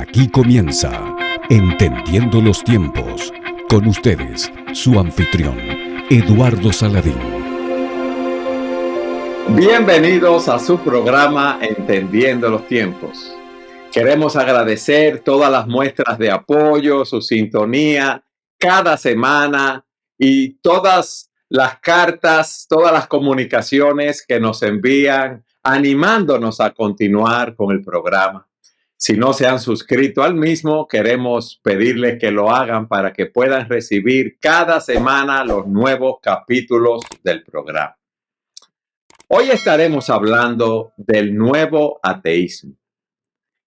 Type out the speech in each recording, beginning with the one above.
Aquí comienza Entendiendo los Tiempos. Con ustedes, su anfitrión, Eduardo Saladín. Bienvenidos a su programa Entendiendo los Tiempos. Queremos agradecer todas las muestras de apoyo, su sintonía cada semana y todas las cartas, todas las comunicaciones que nos envían animándonos a continuar con el programa. Si no se han suscrito al mismo, queremos pedirles que lo hagan para que puedan recibir cada semana los nuevos capítulos del programa. Hoy estaremos hablando del nuevo ateísmo.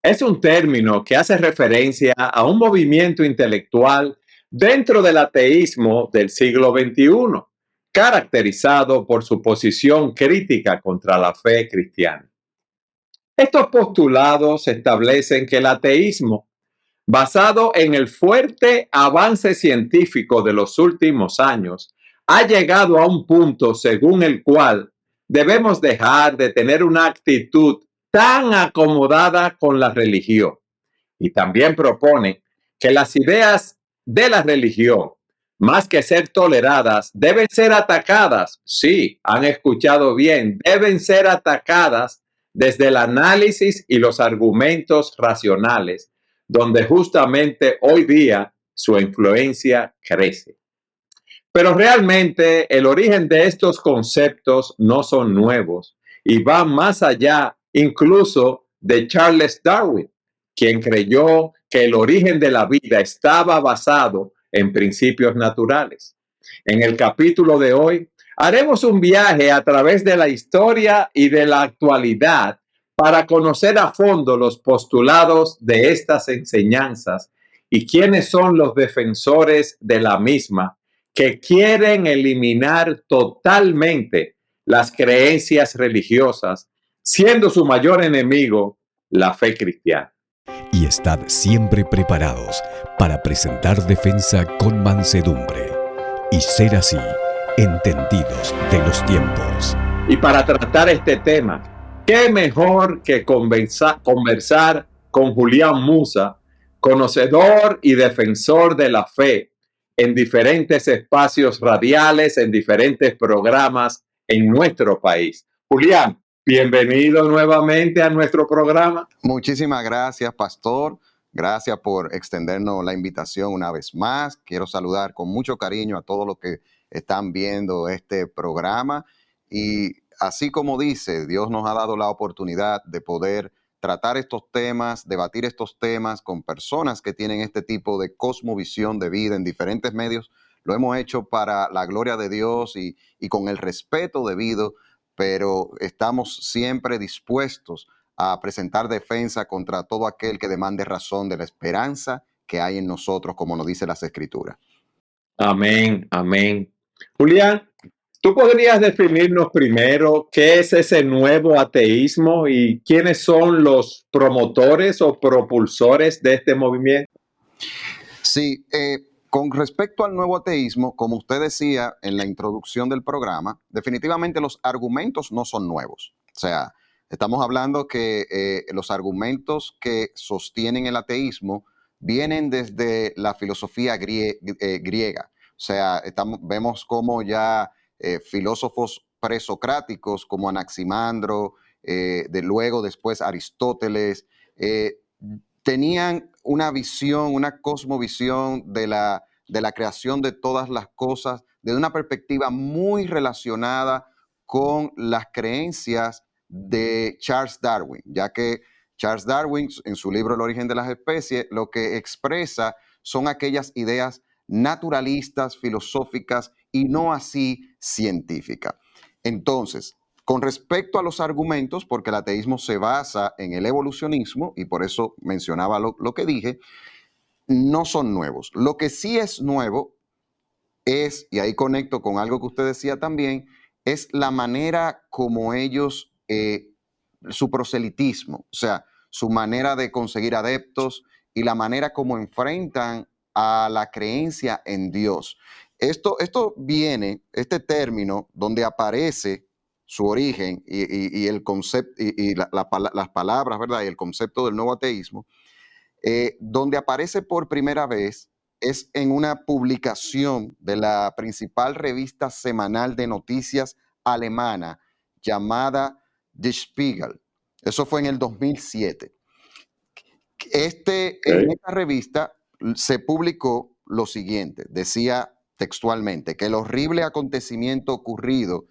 Es un término que hace referencia a un movimiento intelectual dentro del ateísmo del siglo XXI, caracterizado por su posición crítica contra la fe cristiana. Estos postulados establecen que el ateísmo, basado en el fuerte avance científico de los últimos años, ha llegado a un punto según el cual debemos dejar de tener una actitud tan acomodada con la religión. Y también propone que las ideas de la religión, más que ser toleradas, deben ser atacadas. Sí, han escuchado bien, deben ser atacadas desde el análisis y los argumentos racionales, donde justamente hoy día su influencia crece. Pero realmente el origen de estos conceptos no son nuevos y van más allá incluso de Charles Darwin, quien creyó que el origen de la vida estaba basado en principios naturales. En el capítulo de hoy haremos un viaje a través de la historia y de la actualidad para conocer a fondo los postulados de estas enseñanzas y quiénes son los defensores de la misma que quieren eliminar totalmente las creencias religiosas, siendo su mayor enemigo la fe cristiana. Y estad siempre preparados para presentar defensa con mansedumbre y ser así entendidos de los tiempos. Y para tratar este tema, ¿qué mejor que conversar con Julián Musa, conocedor y defensor de la fe en diferentes espacios radiales, en diferentes programas en nuestro país? Julián, bienvenido nuevamente a nuestro programa. Muchísimas gracias, pastor. Gracias por extendernos la invitación una vez más. Quiero saludar con mucho cariño a todos los que están viendo este programa. Y así como dice, Dios nos ha dado la oportunidad de poder tratar estos temas, debatir estos temas con personas que tienen este tipo de cosmovisión de vida en diferentes medios. Lo hemos hecho para la gloria de Dios y con el respeto debido, pero estamos siempre dispuestos a presentar defensa contra todo aquel que demande razón de la esperanza que hay en nosotros, como nos dice las Escrituras. Amén, amén. Julián, ¿tú podrías definirnos primero qué es ese nuevo ateísmo y quiénes son los promotores o propulsores de este movimiento? Sí, con respecto al nuevo ateísmo, como usted decía en la introducción del programa, definitivamente los argumentos no son nuevos. O sea, estamos hablando que los argumentos que sostienen el ateísmo vienen desde la filosofía griega. O sea, vemos como ya filósofos presocráticos como Anaximandro, después Aristóteles, tenían una visión, una cosmovisión de la creación de todas las cosas desde una perspectiva muy relacionada con las creencias de Charles Darwin, ya que Charles Darwin, en su libro El origen de las especies, lo que expresa son aquellas ideas naturalistas, filosóficas y no así científicas. Entonces, con respecto a los argumentos, porque el ateísmo se basa en el evolucionismo, y por eso mencionaba lo que dije, no son nuevos. Lo que sí es nuevo es, y ahí conecto con algo que usted decía también, es la manera como ellos, su proselitismo, o sea, su manera de conseguir adeptos y la manera como enfrentan a la creencia en Dios. Esto viene, este término, donde aparece su origen y el concepto y las palabras, ¿verdad? Y el concepto del nuevo ateísmo, donde aparece por primera vez es en una publicación de la principal revista semanal de noticias alemana llamada Der Spiegel. Eso fue en el 2007. En Ok. esta revista se publicó lo siguiente, decía textualmente, que el horrible acontecimiento ocurrido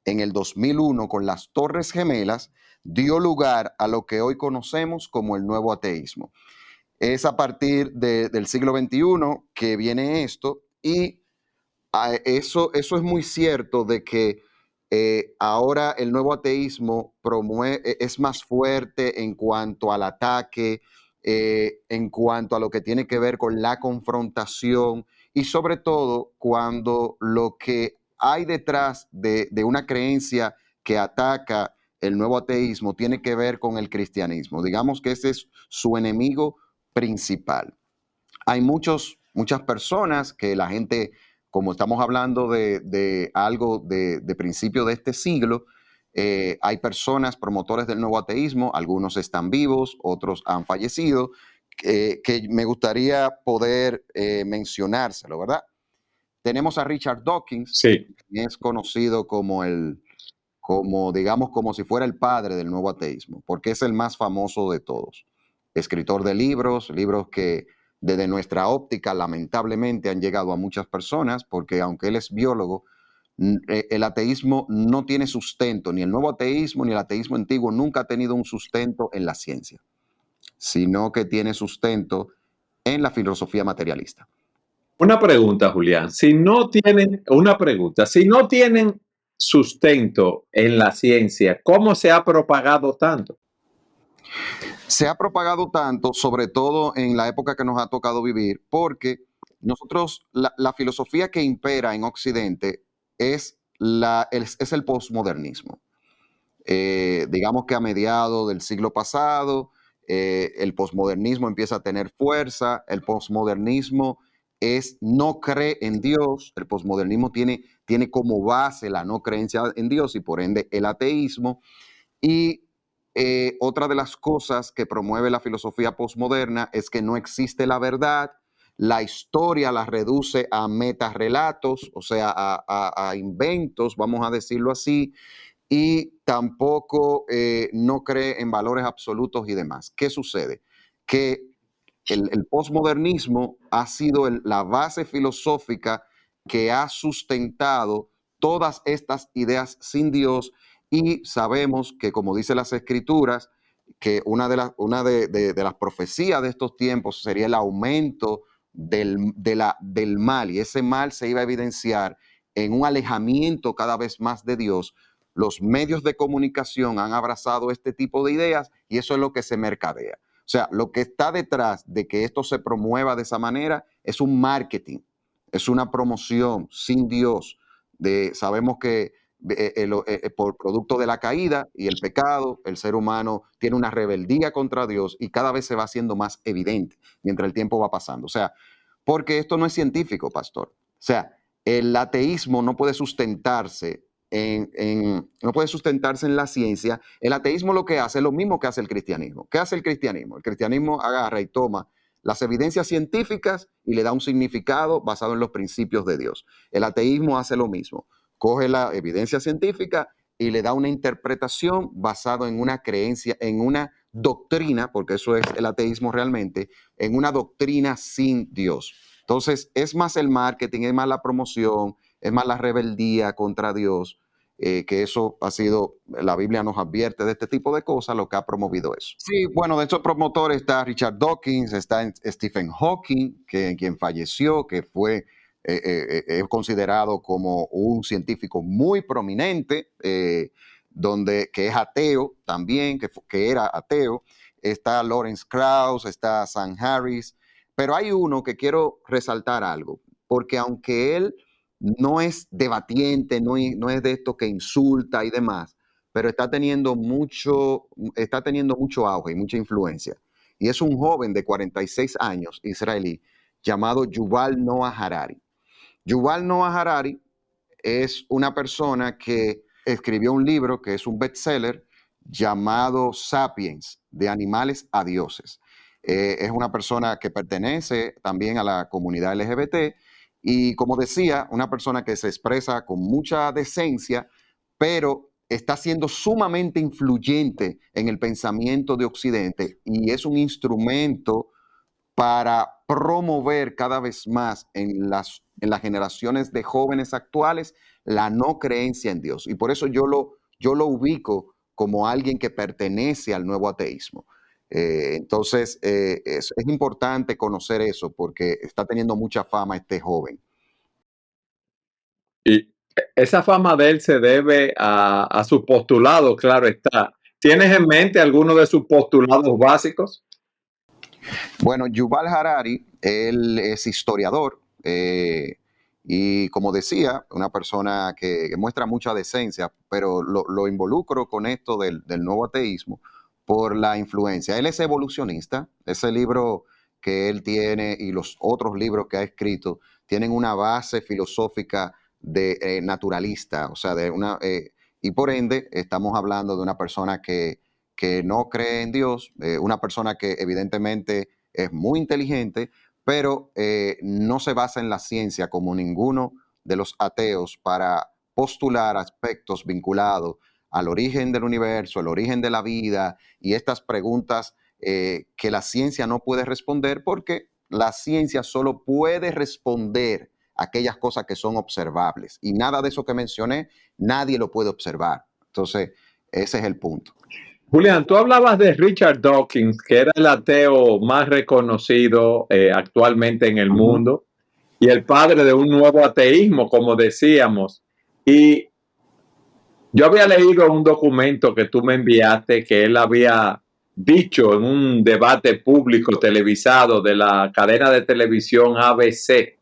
en el 2001 con las Torres Gemelas dio lugar a lo que hoy conocemos como el nuevo ateísmo. Es a partir del siglo XXI que viene esto y eso es muy cierto de que ahora el nuevo ateísmo es más fuerte en cuanto al ataque, en cuanto a lo que tiene que ver con la confrontación y sobre todo cuando lo que hay detrás de una creencia que ataca el nuevo ateísmo tiene que ver con el cristianismo. Digamos que ese es su enemigo principal. Hay muchas personas que la gente, como estamos hablando de algo de principio de este siglo, hay personas promotores del nuevo ateísmo, algunos están vivos, otros han fallecido, que me gustaría poder mencionárselo, ¿verdad? Tenemos a Richard Dawkins, Sí. que es conocido digamos, como si fuera el padre del nuevo ateísmo, porque es el más famoso de todos. Escritor de libros que desde nuestra óptica lamentablemente han llegado a muchas personas, porque aunque él es biólogo, el ateísmo no tiene sustento, ni el nuevo ateísmo ni el ateísmo antiguo nunca ha tenido un sustento en la ciencia, sino que tiene sustento en la filosofía materialista. Una pregunta, Julián. Si no tienen sustento en la ciencia, ¿cómo se ha propagado tanto? Se ha propagado tanto, sobre todo en la época que nos ha tocado vivir, porque nosotros, la filosofía que impera en Occidente es el posmodernismo. Digamos que a mediados del siglo pasado, el posmodernismo empieza a tener fuerza, el posmodernismo no cree en Dios, el posmodernismo tiene como base la no creencia en Dios y por ende el ateísmo. Y otra de las cosas que promueve la filosofía posmoderna es que no existe la verdad, la historia la reduce a metarrelatos, o sea, a inventos, vamos a decirlo así, y tampoco no cree en valores absolutos y demás. ¿Qué sucede? Que el posmodernismo ha sido la base filosófica que ha sustentado todas estas ideas sin Dios y sabemos que, como dice las escrituras, que una de las profecías de estos tiempos sería el aumento del mal y ese mal se iba a evidenciar en un alejamiento cada vez más de Dios. Los medios de comunicación han abrazado este tipo de ideas y eso es lo que se mercadea. O sea, lo que está detrás de que esto se promueva de esa manera es un marketing, es una promoción sin Dios. Sabemos que por producto de la caída y el pecado, el ser humano tiene una rebeldía contra Dios y cada vez se va haciendo más evidente mientras el tiempo va pasando. O sea, porque esto no es científico, pastor. O sea, el ateísmo no puede sustentarse no puede sustentarse en la ciencia. El ateísmo lo que hace es lo mismo que hace el cristianismo. ¿Qué hace el cristianismo? El cristianismo agarra y toma las evidencias científicas y le da un significado basado en los principios de Dios. El ateísmo hace lo mismo. Coge la evidencia científica y le da una interpretación basada en una creencia, en una doctrina, porque eso es el ateísmo realmente, en una doctrina sin Dios. Entonces, es más el marketing, es más la promoción, es más la rebeldía contra Dios, que eso ha sido, la Biblia nos advierte de este tipo de cosas, lo que ha promovido eso. Sí, bueno, de estos promotores está Richard Dawkins, está Stephen Hawking, quien falleció, que fue considerado como un científico muy prominente, que es ateo también, que era ateo. Está Lawrence Krauss, está Sam Harris, pero hay uno que quiero resaltar algo, porque aunque él no es debatiente, no es de esto que insulta y demás, pero está teniendo mucho auge y mucha influencia. Y es un joven de 46 años, israelí, llamado Yuval Noah Harari. Yuval Noah Harari es una persona que escribió un libro que es un bestseller llamado Sapiens, de animales a dioses. Es una persona que pertenece también a la comunidad LGBT y, como decía, una persona que se expresa con mucha decencia, pero está siendo sumamente influyente en el pensamiento de Occidente y es un instrumento para promover cada vez más en las generaciones de jóvenes actuales la no creencia en Dios. Y por eso yo lo ubico como alguien que pertenece al nuevo ateísmo. Entonces, es importante conocer eso porque está teniendo mucha fama este joven. Y esa fama de él se debe a su postulado, claro está. ¿Tienes en mente alguno de sus postulados básicos? Bueno, Yuval Harari, él es historiador y, como decía, una persona que muestra mucha decencia, pero lo involucro con esto del nuevo ateísmo por la influencia. Él es evolucionista. Ese libro que él tiene y los otros libros que ha escrito tienen una base filosófica de naturalista, o sea, y por ende estamos hablando de una persona que no cree en Dios, una persona que evidentemente es muy inteligente, pero no se basa en la ciencia como ninguno de los ateos para postular aspectos vinculados al origen del universo, el origen de la vida y estas preguntas que la ciencia no puede responder porque la ciencia solo puede responder aquellas cosas que son observables y nada de eso que mencioné, nadie lo puede observar. Entonces, ese es el punto. Julián, tú hablabas de Richard Dawkins, que era el ateo más reconocido actualmente en el mundo y el padre de un nuevo ateísmo, como decíamos. Y yo había leído un documento que tú me enviaste que él había dicho en un debate público televisado de la cadena de televisión ABC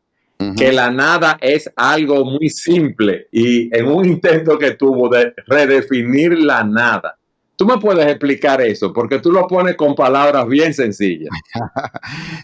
que la nada es algo muy simple y en un intento que tuvo de redefinir la nada. ¿Tú me puedes explicar eso? Porque tú lo pones con palabras bien sencillas.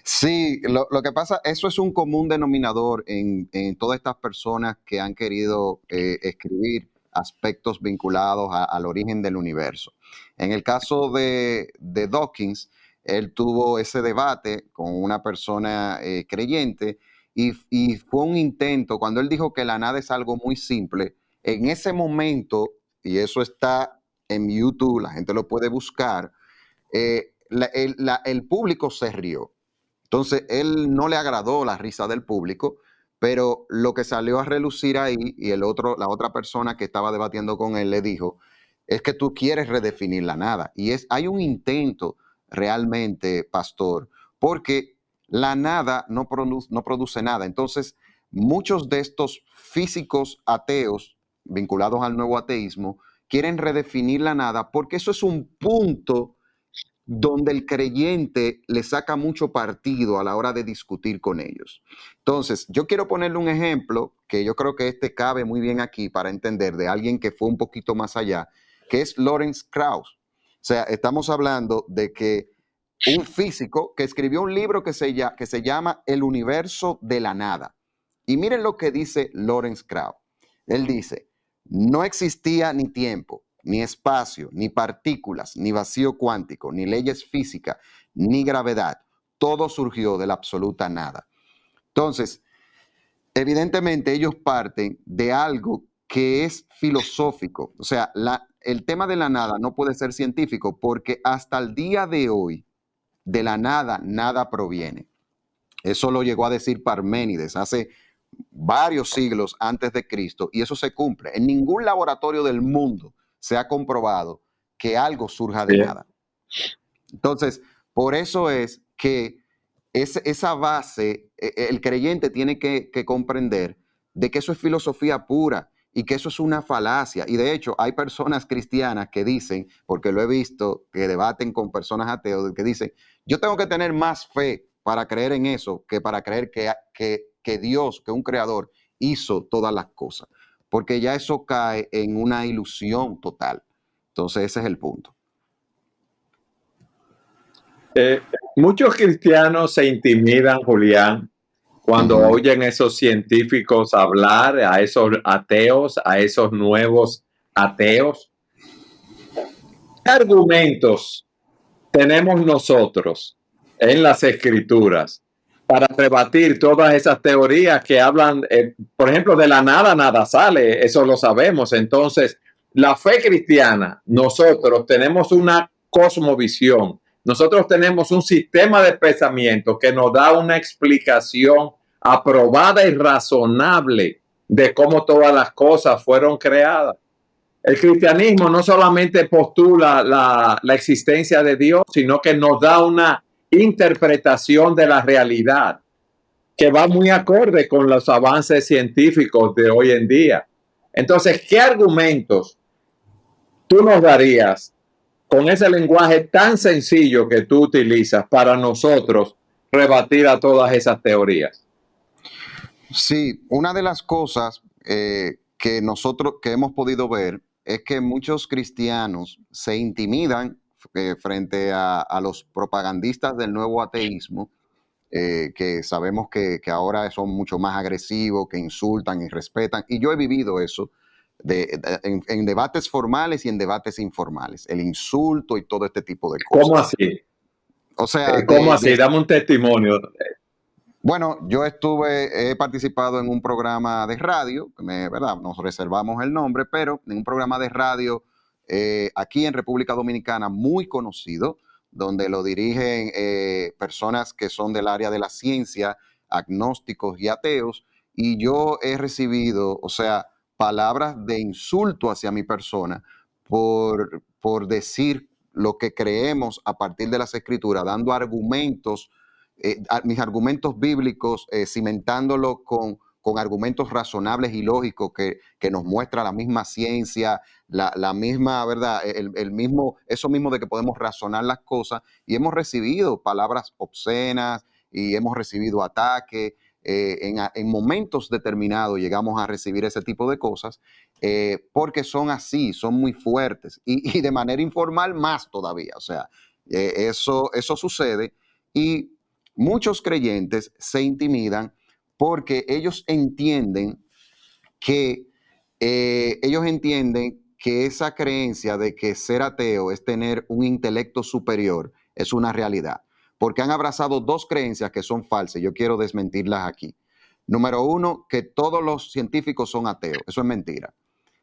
Sí, lo que pasa, eso es un común denominador en todas estas personas que han querido escribir aspectos vinculados al origen del universo. En el caso de Dawkins, él tuvo ese debate con una persona creyente y fue un intento, cuando él dijo que la nada es algo muy simple, en ese momento, y eso está en YouTube, la gente lo puede buscar, el público se rió. Entonces, él no le agradó la risa del público, pero lo que salió a relucir ahí y la otra persona que estaba debatiendo con él le dijo, es que tú quieres redefinir la nada. Y hay un intento realmente, pastor, porque la nada no produce nada. Entonces, muchos de estos físicos ateos vinculados al nuevo ateísmo quieren redefinir la nada porque eso es un punto donde el creyente le saca mucho partido a la hora de discutir con ellos. Entonces, yo quiero ponerle un ejemplo que yo creo que cabe muy bien aquí para entender de alguien que fue un poquito más allá, que es Lawrence Krauss. O sea, estamos hablando de que un físico que escribió un libro que se llama El universo de la nada. Y miren lo que dice Lawrence Krauss. Él dice, no existía ni tiempo, ni espacio, ni partículas, ni vacío cuántico, ni leyes físicas, ni gravedad. Todo surgió de la absoluta nada. Entonces, evidentemente ellos parten de algo que es filosófico. O sea, el tema de la nada no puede ser científico porque hasta el día de hoy, de la nada, nada proviene. Eso lo llegó a decir Parménides hace varios siglos antes de Cristo y eso se cumple. En ningún laboratorio del mundo se ha comprobado que algo surja de nada. Entonces, por eso es que esa base, el creyente tiene que comprender de que eso es filosofía pura y que eso es una falacia. Y de hecho, hay personas cristianas que dicen, porque lo he visto, que debaten con personas ateos, que dicen, yo tengo que tener más fe para creer en eso que para creer que Dios, que un creador, hizo todas las cosas. Porque ya eso cae en una ilusión total. Entonces, ese es el punto. Muchos cristianos se intimidan, Julián, cuando oyen a esos científicos hablar, a esos ateos, a esos nuevos ateos. ¿Qué argumentos tenemos nosotros en las escrituras para rebatir todas esas teorías que hablan, por ejemplo, de la nada, nada sale, eso lo sabemos. Entonces, la fe cristiana, nosotros tenemos una cosmovisión, nosotros tenemos un sistema de pensamiento que nos da una explicación aprobada y razonable de cómo todas las cosas fueron creadas. El cristianismo no solamente postula la existencia de Dios, sino que nos da una interpretación de la realidad que va muy acorde con los avances científicos de hoy en día. Entonces, ¿qué argumentos tú nos darías con ese lenguaje tan sencillo que tú utilizas para nosotros rebatir a todas esas teorías? Sí, una de las cosas que nosotros que hemos podido ver es que muchos cristianos se intimidan frente a los propagandistas del nuevo ateísmo, que sabemos que ahora son mucho más agresivos, que insultan y respetan. Y yo he vivido eso en debates formales y en debates informales, el insulto y todo este tipo de cosas. ¿Cómo así? O sea, ¿Cómo así? Dame un testimonio. Bueno, he participado en un programa de radio, ¿verdad? Nos reservamos el nombre, pero en un programa de radio aquí en República Dominicana muy conocido, donde lo dirigen personas que son del área de la ciencia, agnósticos y ateos, y yo he recibido, o sea, palabras de insulto hacia mi persona por decir lo que creemos a partir de las escrituras, dando argumentos mis argumentos bíblicos, cimentándolo con argumentos razonables y lógicos que nos muestra la misma ciencia, la misma, ¿verdad? Eso mismo de que podemos razonar las cosas, y hemos recibido palabras obscenas y hemos recibido ataques. En momentos determinados llegamos a recibir ese tipo de cosas porque son así, son muy fuertes y de manera informal más todavía. O sea, eso sucede y muchos creyentes se intimidan porque ellos entienden que esa creencia de que ser ateo es tener un intelecto superior es una realidad, porque han abrazado dos creencias que son falsas. Yo quiero desmentirlas aquí. Número uno, que todos los científicos son ateos. Eso es mentira.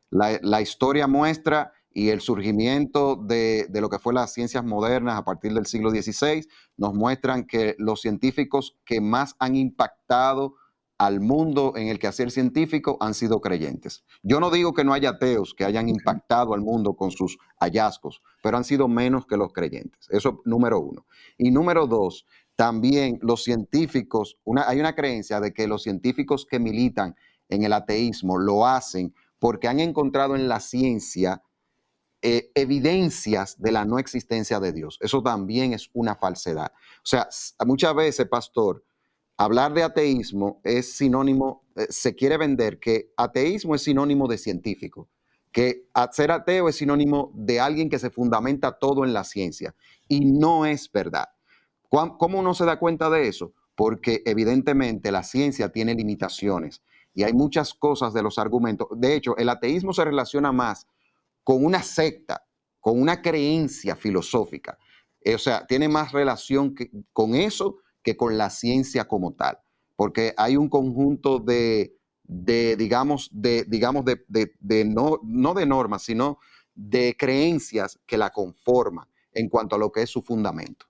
La historia muestra y el surgimiento de lo que fue las ciencias modernas a partir del siglo XVI nos muestran que los científicos que más han impactado al mundo en el quehacer científico han sido creyentes. Yo no digo que no haya ateos que hayan impactado al mundo con sus hallazgos, pero han sido menos que los creyentes. Eso número uno. Y número dos, también los científicos, hay una creencia de que los científicos que militan en el ateísmo lo hacen porque han encontrado en la ciencia evidencias de la no existencia de Dios. Eso también es una falsedad. O sea, muchas veces, pastor, hablar de ateísmo es sinónimo, se quiere vender que ateísmo es sinónimo de científico, que ser ateo es sinónimo de alguien que se fundamenta todo en la ciencia. Y no es verdad. ¿Cómo uno se da cuenta de eso? Porque evidentemente la ciencia tiene limitaciones y hay muchas cosas de los argumentos. De hecho, el ateísmo se relaciona más con una secta, con una creencia filosófica. O sea, tiene más relación con eso que con la ciencia como tal, porque hay un conjunto no de normas, sino de creencias que la conforman en cuanto a lo que es su fundamento.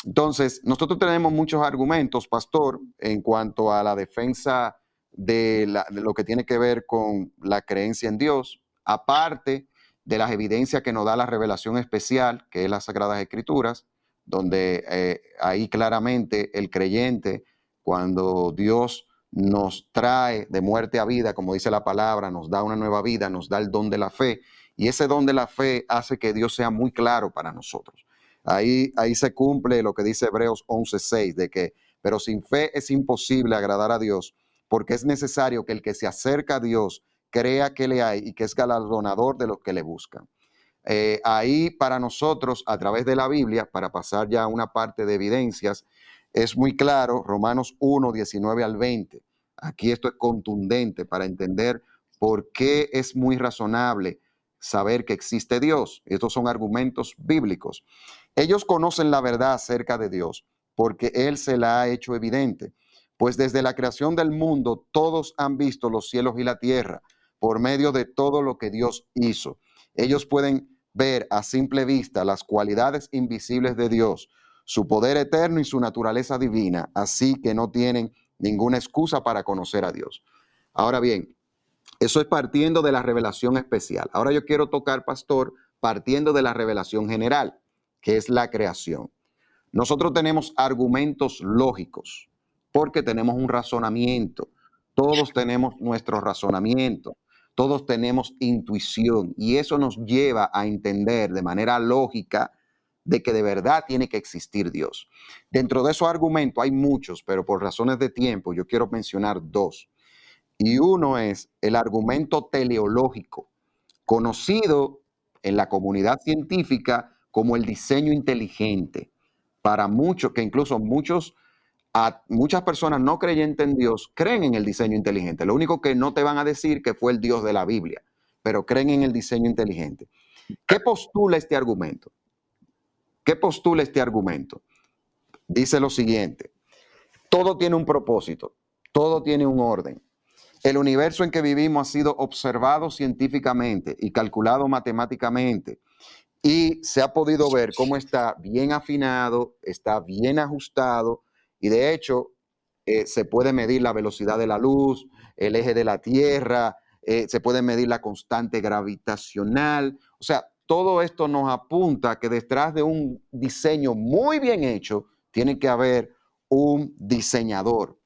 Entonces, nosotros tenemos muchos argumentos, pastor, en cuanto a la defensa de lo que tiene que ver con la creencia en Dios, aparte de las evidencias que nos da la revelación especial, que es las Sagradas Escrituras, donde ahí claramente el creyente, cuando Dios nos trae de muerte a vida, como dice la palabra, nos da una nueva vida, nos da el don de la fe, y ese don de la fe hace que Dios sea muy claro para nosotros. Ahí se cumple lo que dice Hebreos 11:6, de que, pero sin fe es imposible agradar a Dios, porque es necesario que el que se acerca a Dios crea que le hay y que es galardonador de los que le buscan. Ahí para nosotros, a través de la Biblia, para pasar ya a una parte de evidencias, es muy claro, Romanos 1:19-20. Aquí esto es contundente para entender por qué es muy razonable saber que existe Dios. Estos son argumentos bíblicos. Ellos conocen la verdad acerca de Dios, porque Él se la ha hecho evidente. Pues desde la creación del mundo todos han visto los cielos y la tierra por medio de todo lo que Dios hizo. Ellos pueden ver a simple vista las cualidades invisibles de Dios, su poder eterno y su naturaleza divina, así que no tienen ninguna excusa para conocer a Dios. Ahora bien, eso es partiendo de la revelación especial. Ahora yo quiero tocar, pastor, partiendo de la revelación general, que es la creación. Nosotros tenemos argumentos lógicos porque tenemos un razonamiento. Todos tenemos nuestro razonamiento. Todos tenemos intuición y eso nos lleva a entender de manera lógica de que de verdad tiene que existir Dios. Dentro de esos argumentos hay muchos, pero por razones de tiempo yo quiero mencionar dos. Y uno es el argumento teleológico, conocido en la comunidad científica como el diseño inteligente. Para muchos, que incluso muchas personas no creyentes en Dios creen en el diseño inteligente. Lo único que no te van a decir que fue el Dios de la Biblia, pero creen en el diseño inteligente. ¿Qué postula este argumento? ¿Qué postula este argumento? Dice lo siguiente: todo tiene un propósito, todo tiene un orden. El universo en que vivimos ha sido observado científicamente y calculado matemáticamente y se ha podido ver cómo está bien afinado, está bien ajustado y de hecho se puede medir la velocidad de la luz, el eje de la Tierra, se puede medir la constante gravitacional. O sea, todo esto nos apunta a que detrás de un diseño muy bien hecho tiene que haber un diseñador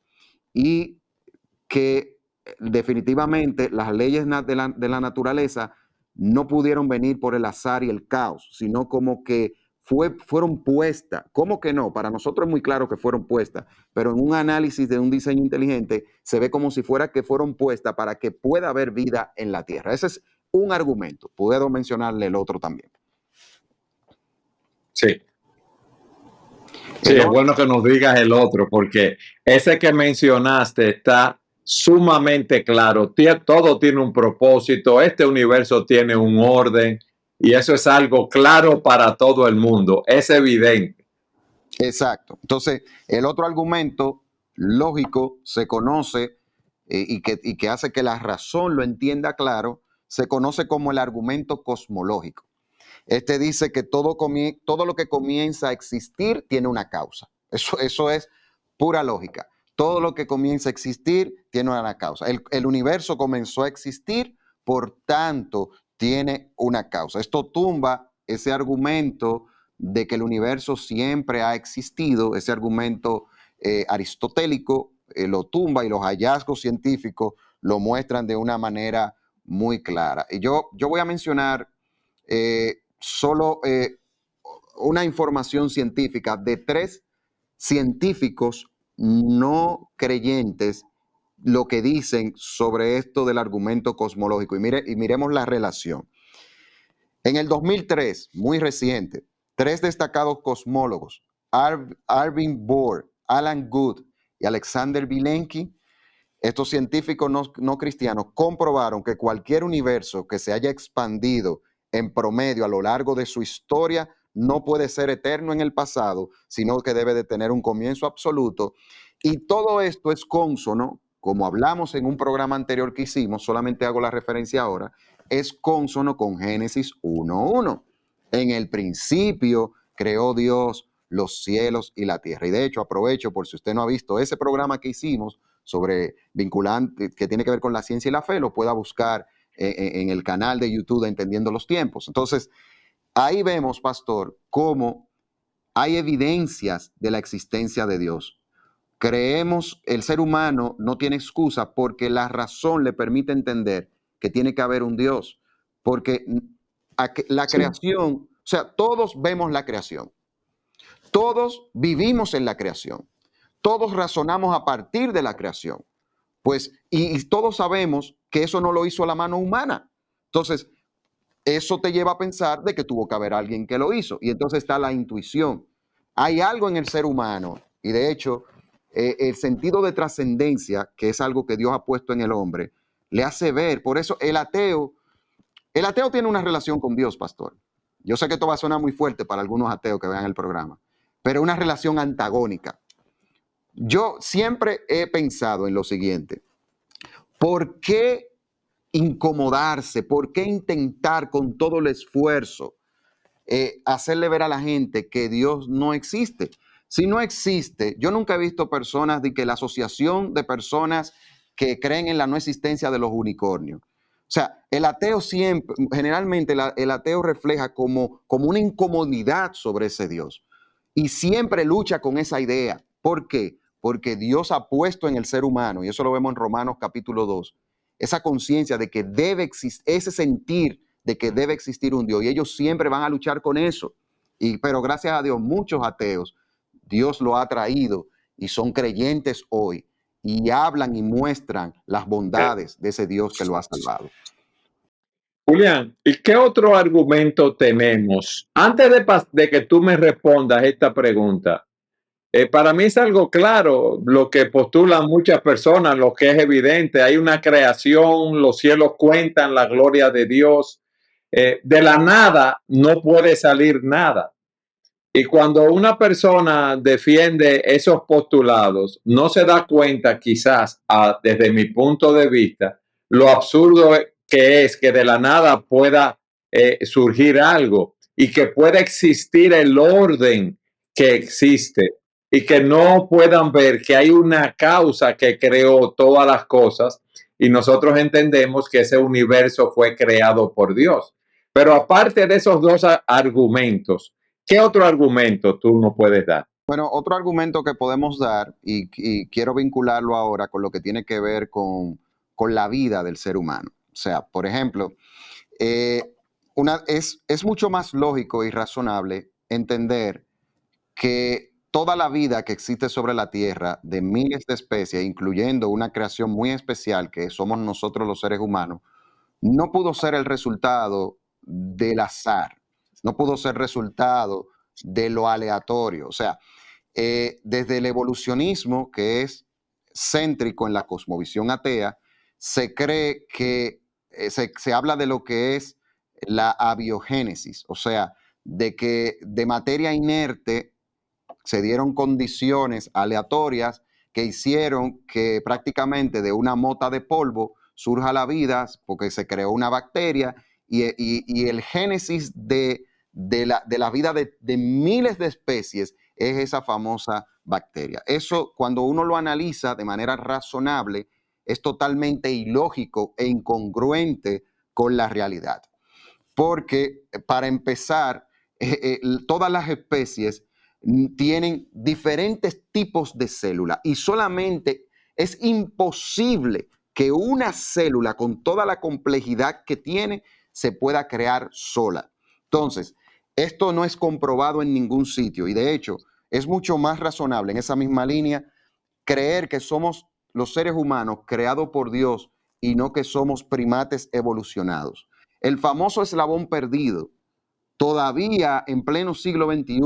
y que definitivamente las leyes de la naturaleza no pudieron venir por el azar y el caos, sino como que fueron puestas. ¿Cómo que no? Para nosotros es muy claro que fueron puestas, pero en un análisis de un diseño inteligente se ve como si fuera que fueron puestas para que pueda haber vida en la Tierra. Ese es un argumento. Puedo mencionarle el otro también. Sí. Sí, es bueno que nos digas el otro, porque ese que mencionaste está sumamente claro. Todo tiene un propósito, este universo tiene un orden y eso es algo claro para todo el mundo, es evidente. Exacto. Entonces, el otro argumento lógico se conoce y que hace que la razón lo entienda claro, se conoce como el argumento cosmológico. Este dice que todo lo que comienza a existir tiene una causa. Eso es pura lógica. Todo lo que comienza a existir tiene una causa. El universo comenzó a existir, por tanto, tiene una causa. Esto tumba ese argumento de que el universo siempre ha existido, ese argumento aristotélico lo tumba y los hallazgos científicos lo muestran de una manera muy clara. Y yo voy a mencionar solo una información científica de 3 científicos no creyentes lo que dicen sobre esto del argumento cosmológico. Y miremos la relación. En el 2003, muy reciente, 3 destacados cosmólogos, Arvin Bohr, Alan Guth y Alexander Vilenky, estos científicos no cristianos comprobaron que cualquier universo que se haya expandido en promedio a lo largo de su historia no puede ser eterno en el pasado, sino que debe de tener un comienzo absoluto. Y todo esto es cónsono, como hablamos en un programa anterior que hicimos, solamente hago la referencia ahora, es cónsono con Génesis 1:1. En el principio creó Dios los cielos y la tierra. Y de hecho, aprovecho por si usted no ha visto ese programa que hicimos sobre vinculante, que tiene que ver con la ciencia y la fe, lo pueda buscar en el canal de YouTube de Entendiendo los Tiempos. Entonces, ahí vemos, pastor, cómo hay evidencias de la existencia de Dios. Creemos, el ser humano no tiene excusa porque la razón le permite entender que tiene que haber un Dios. Porque la creación, o sea, todos vemos la creación. Todos vivimos en la creación. Todos razonamos a partir de la creación. Pues, y todos sabemos que eso no lo hizo la mano humana. Entonces, eso te lleva a pensar de que tuvo que haber alguien que lo hizo. Y entonces está la intuición. Hay algo en el ser humano, y de hecho, el sentido de trascendencia, que es algo que Dios ha puesto en el hombre, le hace ver. Por eso el ateo tiene una relación con Dios, pastor. Yo sé que esto va a sonar muy fuerte para algunos ateos que vean el programa, pero una relación antagónica. Yo siempre he pensado en lo siguiente: ¿por qué incomodarse? ¿Por qué intentar con todo el esfuerzo hacerle ver a la gente que Dios no existe? Si no existe, yo nunca he visto personas de que la asociación de personas que creen en la no existencia de los unicornios. O sea, el ateo siempre, generalmente el ateo refleja como una incomodidad sobre ese Dios y siempre lucha con esa idea. ¿Por qué? Porque Dios ha puesto en el ser humano, y eso lo vemos en Romanos capítulo 2, esa conciencia de que debe existir, ese sentir de que debe existir un Dios, y ellos siempre van a luchar con eso. Pero gracias a Dios, muchos ateos, Dios lo ha traído y son creyentes hoy y hablan y muestran las bondades de ese Dios que lo ha salvado. Julián, ¿y qué otro argumento tenemos? Antes de que tú me respondas esta pregunta, para mí es algo claro lo que postulan muchas personas, lo que es evidente. Hay una creación, los cielos cuentan la gloria de Dios. De la nada no puede salir nada. Y cuando una persona defiende esos postulados, no se da cuenta quizás, desde mi punto de vista, lo absurdo que es que de la nada pueda surgir algo y que pueda existir el orden que existe y que no puedan ver que hay una causa que creó todas las cosas y nosotros entendemos que ese universo fue creado por Dios. Pero aparte de esos dos argumentos, ¿qué otro argumento tú no puedes dar? Bueno, otro argumento que podemos dar, y quiero vincularlo ahora con lo que tiene que ver con la vida del ser humano. O sea, por ejemplo, es mucho más lógico y razonable entender que toda la vida que existe sobre la Tierra, de miles de especies, incluyendo una creación muy especial que somos nosotros los seres humanos, no pudo ser el resultado del azar, no pudo ser resultado de lo aleatorio. O sea, desde el evolucionismo, que es céntrico en la cosmovisión atea, se cree que se habla de lo que es la abiogénesis, o sea, de que de materia inerte se dieron condiciones aleatorias que hicieron que prácticamente de una mota de polvo surja la vida, porque se creó una bacteria y el génesis de la vida de miles de especies es esa famosa bacteria. Eso, cuando uno lo analiza de manera razonable, es totalmente ilógico e incongruente con la realidad. Porque, para empezar, todas las especies tienen diferentes tipos de células y solamente es imposible que una célula con toda la complejidad que tiene se pueda crear sola. Entonces, esto no es comprobado en ningún sitio y de hecho es mucho más razonable en esa misma línea creer que somos los seres humanos creados por Dios y no que somos primates evolucionados. El famoso eslabón perdido, todavía en pleno siglo XXI,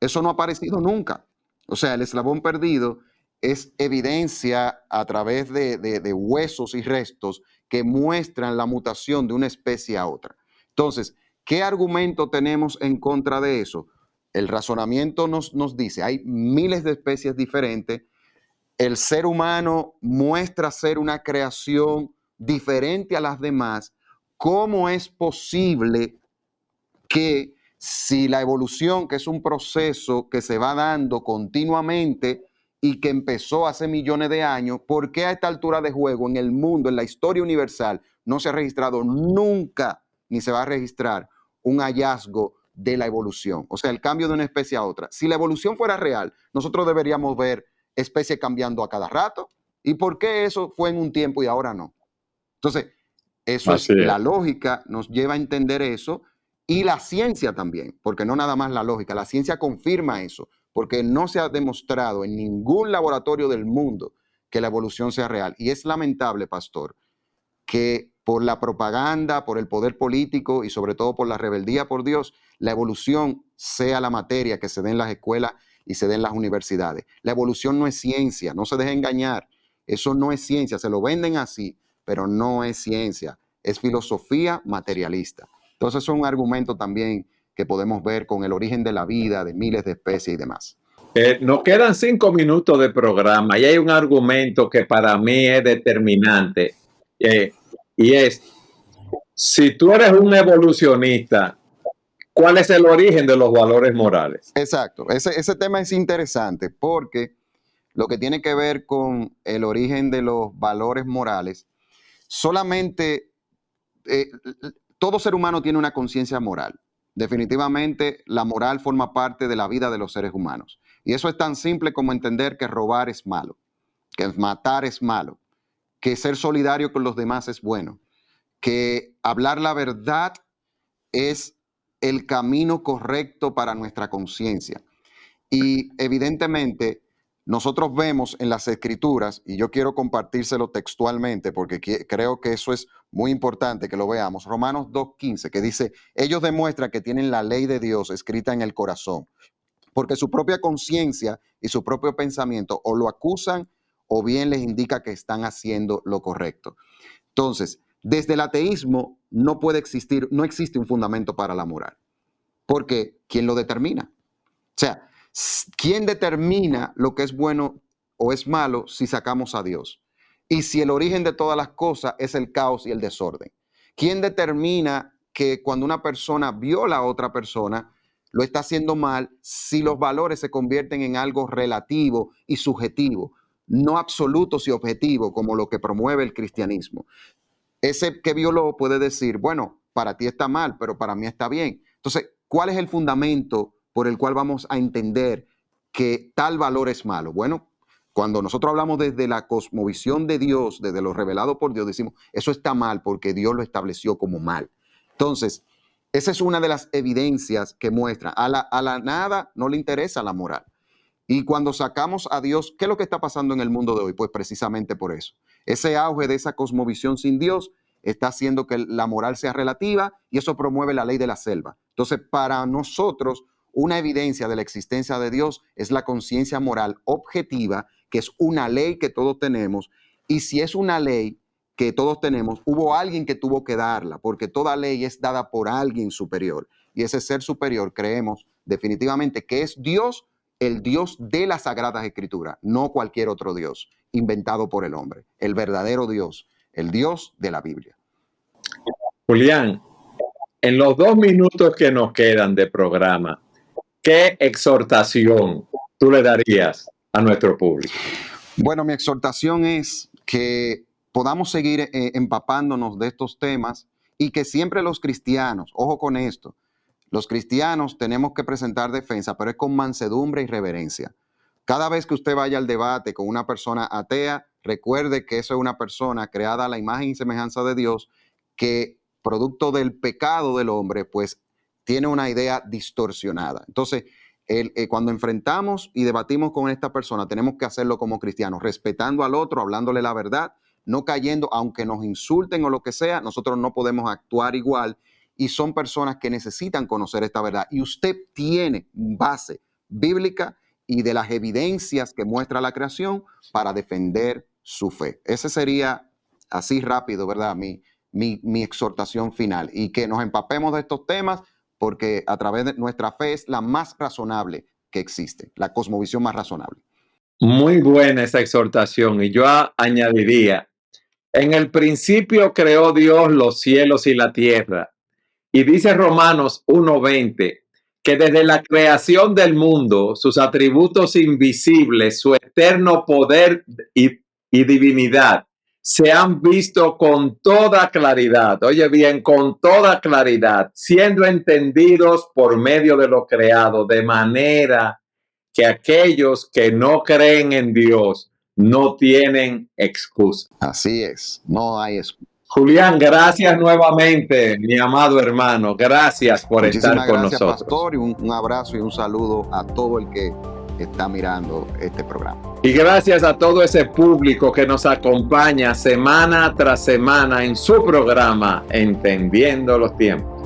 eso no ha aparecido nunca. O sea, el eslabón perdido es evidencia a través de huesos y restos que muestran la mutación de una especie a otra. Entonces, ¿qué argumento tenemos en contra de eso? El razonamiento nos dice, hay miles de especies diferentes, el ser humano muestra ser una creación diferente a las demás. ¿Cómo es posible que si la evolución, que es un proceso que se va dando continuamente y que empezó hace millones de años, por qué a esta altura de juego en el mundo, en la historia universal, no se ha registrado nunca, ni se va a registrar un hallazgo de la evolución? O sea, el cambio de una especie a otra. Si la evolución fuera real, nosotros deberíamos ver especies cambiando a cada rato. ¿Y por qué eso fue en un tiempo y ahora no? Entonces, eso es la lógica, nos lleva a entender eso. Y la ciencia también, porque no nada más la lógica, la ciencia confirma eso, porque no se ha demostrado en ningún laboratorio del mundo que la evolución sea real. Y es lamentable, pastor, que por la propaganda, por el poder político y sobre todo por la rebeldía por Dios, la evolución sea la materia que se dé en las escuelas y se dé en las universidades. La evolución no es ciencia, no se deje engañar. Eso no es ciencia, se lo venden así, pero no es ciencia, es filosofía materialista. Entonces, es un argumento también que podemos ver con el origen de la vida, de miles de especies y demás. Nos quedan 5 minutos de programa y hay un argumento que para mí es determinante, y es, si tú eres un evolucionista, ¿cuál es el origen de los valores morales? Exacto, ese tema es interesante porque lo que tiene que ver con el origen de los valores morales, solamente todo ser humano tiene una conciencia moral. Definitivamente la moral forma parte de la vida de los seres humanos. Y eso es tan simple como entender que robar es malo, que matar es malo, que ser solidario con los demás es bueno, que hablar la verdad es el camino correcto para nuestra conciencia. Y evidentemente nosotros vemos en las Escrituras, y yo quiero compartírselo textualmente porque creo que eso es muy importante que lo veamos, Romanos 2:15, que dice, ellos demuestran que tienen la ley de Dios escrita en el corazón, porque su propia conciencia y su propio pensamiento o lo acusan o bien les indica que están haciendo lo correcto. Entonces, desde el ateísmo no existe un fundamento para la moral, porque ¿quién lo determina? O sea, ¿quién determina lo que es bueno o es malo si sacamos a Dios? Y si el origen de todas las cosas es el caos y el desorden. ¿Quién determina que cuando una persona viola a otra persona, lo está haciendo mal si los valores se convierten en algo relativo y subjetivo, no absolutos y objetivos como lo que promueve el cristianismo? Ese que violó puede decir, bueno, para ti está mal, pero para mí está bien. Entonces, ¿cuál es el fundamento por el cual vamos a entender que tal valor es malo? Bueno, cuando nosotros hablamos desde la cosmovisión de Dios, desde lo revelado por Dios, decimos, eso está mal porque Dios lo estableció como mal. Entonces, esa es una de las evidencias que muestra. A la nada no le interesa la moral. Y cuando sacamos a Dios, ¿qué es lo que está pasando en el mundo de hoy? Pues precisamente por eso. Ese auge de esa cosmovisión sin Dios está haciendo que la moral sea relativa y eso promueve la ley de la selva. Entonces, para nosotros, una evidencia de la existencia de Dios es la conciencia moral objetiva, que es una ley que todos tenemos. Y si es una ley que todos tenemos, hubo alguien que tuvo que darla, porque toda ley es dada por alguien superior. Y ese ser superior creemos definitivamente que es Dios, el Dios de las Sagradas Escrituras, no cualquier otro Dios inventado por el hombre, el verdadero Dios, el Dios de la Biblia. Julián, en los 2 minutos que nos quedan de programa, ¿qué exhortación tú le darías a nuestro público? Bueno, mi exhortación es que podamos seguir empapándonos de estos temas y que siempre los cristianos, ojo con esto, los cristianos tenemos que presentar defensa, pero es con mansedumbre y reverencia. Cada vez que usted vaya al debate con una persona atea, recuerde que eso es una persona creada a la imagen y semejanza de Dios, que producto del pecado del hombre, pues tiene una idea distorsionada. Entonces, cuando enfrentamos y debatimos con esta persona, tenemos que hacerlo como cristianos, respetando al otro, hablándole la verdad, no cayendo, aunque nos insulten o lo que sea, nosotros no podemos actuar igual y son personas que necesitan conocer esta verdad. Y usted tiene base bíblica y de las evidencias que muestra la creación para defender su fe. Ese sería, así rápido, ¿verdad?, mi exhortación final. Y que nos empapemos de estos temas porque a través de nuestra fe es la más razonable que existe, la cosmovisión más razonable. Muy buena esa exhortación. Y yo añadiría, en el principio creó Dios los cielos y la tierra. Y dice Romanos 1:20, que desde la creación del mundo, sus atributos invisibles, su eterno poder y divinidad, se han visto con toda claridad, oye bien, con toda claridad, siendo entendidos por medio de lo creado, de manera que aquellos que no creen en Dios no tienen excusa. Así es, no hay excusa. Julián, gracias nuevamente, mi amado hermano. Gracias por estar con gracias, nosotros. Pastor, y un abrazo y un saludo a todo el que está mirando este programa. Y gracias a todo ese público que nos acompaña semana tras semana en su programa Entendiendo los Tiempos.